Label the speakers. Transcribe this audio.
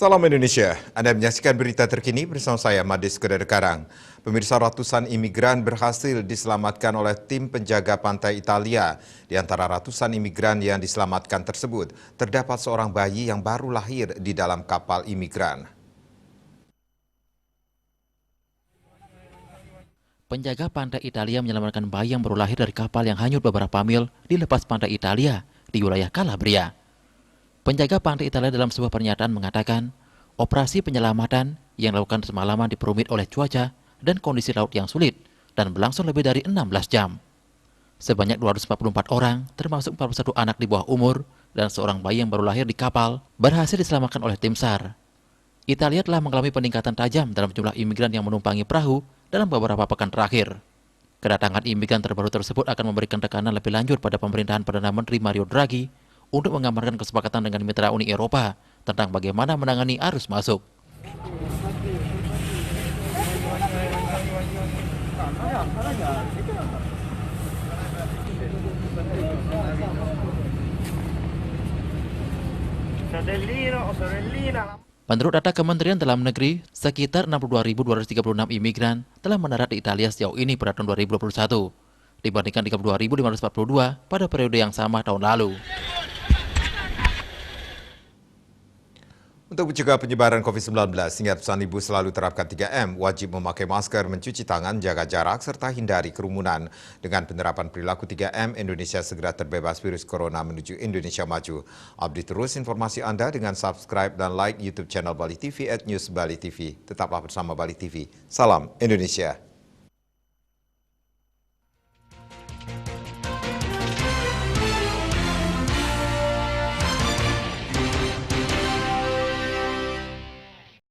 Speaker 1: Salam Indonesia, Anda menyaksikan berita terkini bersama saya, Madis Kudadekarang. Pemirsa, ratusan imigran berhasil diselamatkan oleh tim penjaga pantai Italia. Di antara ratusan imigran yang diselamatkan tersebut, terdapat seorang bayi yang baru lahir di dalam kapal imigran.
Speaker 2: Penjaga pantai Italia menyelamatkan bayi yang baru lahir dari kapal yang hanyut beberapa mil di lepas pantai Italia di wilayah Calabria. Penjaga pantai Italia dalam sebuah pernyataan mengatakan, operasi penyelamatan yang dilakukan semalaman diperumit oleh cuaca dan kondisi laut yang sulit dan berlangsung lebih dari 16 jam. Sebanyak 244 orang, termasuk 41 anak di bawah umur dan seorang bayi yang baru lahir di kapal, berhasil diselamatkan oleh tim SAR. Italia telah mengalami peningkatan tajam dalam jumlah imigran yang menumpangi perahu dalam beberapa pekan terakhir. Kedatangan imigran terbaru tersebut akan memberikan tekanan lebih lanjut pada pemerintahan Perdana Menteri Mario Draghi untuk menggambarkan kesepakatan dengan mitra Uni Eropa tentang bagaimana menangani arus masuk. Menurut data Kementerian Dalam Negeri, sekitar 62.236 imigran telah mendarat di Italia sejauh ini pada tahun 2021, dibandingkan 32.542 pada periode yang sama tahun lalu.
Speaker 1: Untuk mencegah penyebaran COVID-19, ingat pesan Ibu selalu terapkan 3M, wajib memakai masker, mencuci tangan, jaga jarak, serta hindari kerumunan. Dengan penerapan perilaku 3M, Indonesia segera terbebas virus corona menuju Indonesia maju. Update terus informasi Anda dengan subscribe dan like YouTube channel Bali TV @newsbalitv. Tetaplah bersama Bali TV. Salam Indonesia.